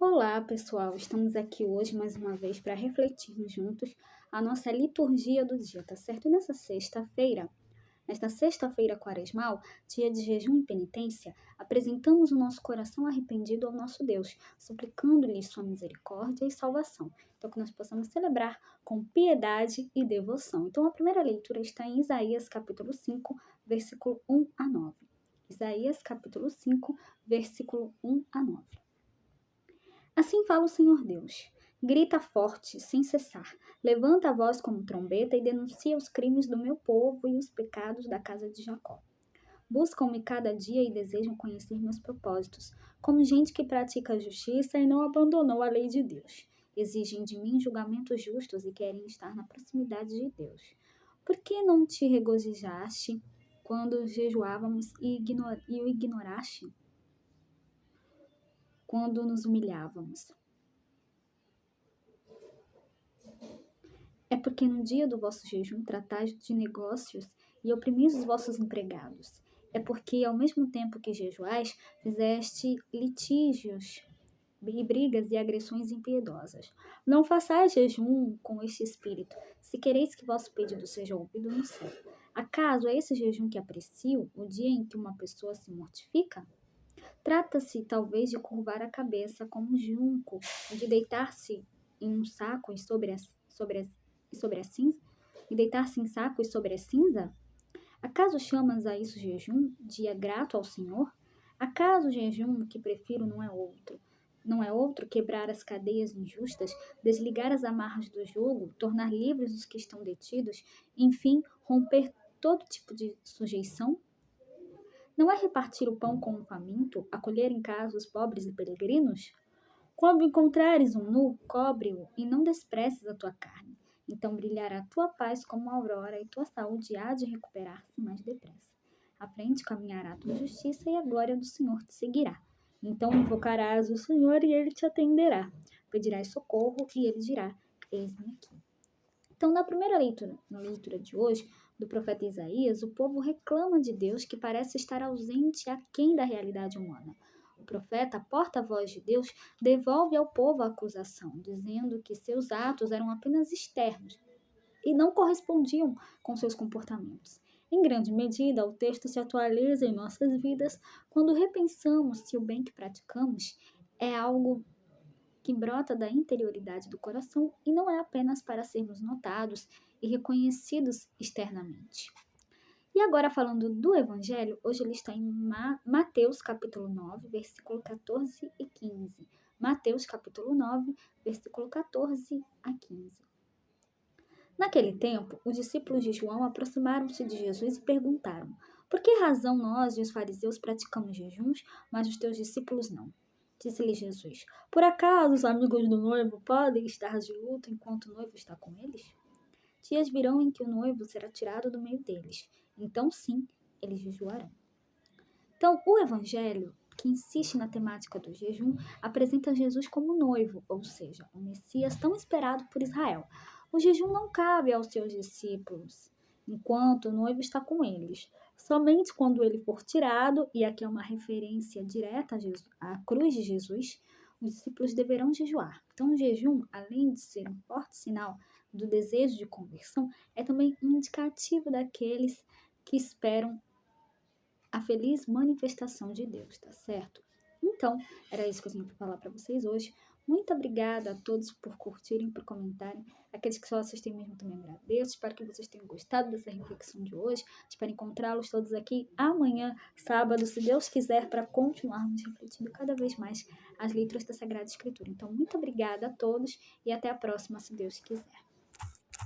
Olá, pessoal! Estamos aqui hoje mais uma vez para refletirmos juntos a nossa liturgia do dia, tá certo? E nesta sexta-feira quaresmal, dia de jejum e penitência, apresentamos o nosso coração arrependido ao nosso Deus, suplicando-lhe sua misericórdia e salvação. Então, que nós possamos celebrar com piedade e devoção. Então, a primeira leitura está em Isaías capítulo 5, versículo 1 a 9. Isaías capítulo 5, versículo 1 a 9. Assim fala o Senhor Deus. Grita forte, sem cessar. Levanta a voz como trombeta e denuncia os crimes do meu povo e os pecados da casa de Jacó. Buscam-me cada dia e desejam conhecer meus propósitos, como gente que pratica a justiça e não abandonou a lei de Deus. Exigem de mim julgamentos justos e querem estar na proximidade de Deus. Por que não te regozijaste quando jejuávamos e o ignoraste? Quando nos humilhávamos? É porque no dia do vosso jejum tratais de negócios e oprimis os vossos empregados. É porque, ao mesmo tempo que jejuais, fizeste litígios e brigas e agressões impiedosas. Não façais jejum com este espírito, se quereis que vosso pedido seja ouvido no céu. Acaso é esse jejum que aprecio, o dia em que uma pessoa se mortifica? Trata-se, talvez, de curvar a cabeça como um junco, de deitar-se em um saco sobre a cinza? E deitar-se em sacos sobre a cinza? Acaso chamas a isso jejum, dia grato ao Senhor? Acaso o jejum que prefiro não é outro? Não é outro quebrar as cadeias injustas, desligar as amarras do jugo, tornar livres os que estão detidos, enfim, romper todo tipo de sujeição? Não é repartir o pão com o faminto, acolher em casa os pobres e peregrinos? Quando encontrares um nu, cobre-o e não despreces a tua carne. Então brilhará a tua paz como a aurora e tua saúde há de recuperar-se mais depressa. À frente caminhará a tua justiça e a glória do Senhor te seguirá. Então invocarás o Senhor e ele te atenderá. Pedirás socorro e ele dirá: eis-me aqui. Então, na leitura de hoje, do profeta Isaías, o povo reclama de Deus que parece estar ausente aquém da realidade humana. O profeta, porta-voz de Deus, devolve ao povo a acusação, dizendo que seus atos eram apenas externos e não correspondiam com seus comportamentos. Em grande medida, o texto se atualiza em nossas vidas quando repensamos se o bem que praticamos é algo que brota da interioridade do coração e não é apenas para sermos notados e reconhecidos externamente. E agora falando do Evangelho, hoje ele está em Mateus capítulo 9, versículo 14 e 15. Mateus capítulo 9, versículo 14 a 15. Naquele tempo, os discípulos de João aproximaram-se de Jesus e perguntaram: por que razão nós e os fariseus praticamos jejuns, mas os teus discípulos não? Disse-lhe Jesus: por acaso os amigos do noivo podem estar de luto enquanto o noivo está com eles? Dias virão em que o noivo será tirado do meio deles. Então, sim, eles jejuarão. Então, o Evangelho, que insiste na temática do jejum, apresenta Jesus como noivo, ou seja, o Messias tão esperado por Israel. O jejum não cabe aos seus discípulos, enquanto o noivo está com eles. Somente quando ele for tirado, e aqui é uma referência direta à cruz de Jesus, os discípulos deverão jejuar. Então, o jejum, além de ser um forte sinal do desejo de conversão, é também um indicativo daqueles que esperam a feliz manifestação de Deus, tá certo? Então, era isso que eu tinha para falar para vocês hoje. Muito obrigada a todos por curtirem, por comentarem. Aqueles que só assistem mesmo também agradeço. Espero que vocês tenham gostado dessa reflexão de hoje. Espero encontrá-los todos aqui amanhã, sábado, se Deus quiser, para continuarmos refletindo cada vez mais as letras da Sagrada Escritura. Então, muito obrigada a todos e até a próxima, se Deus quiser.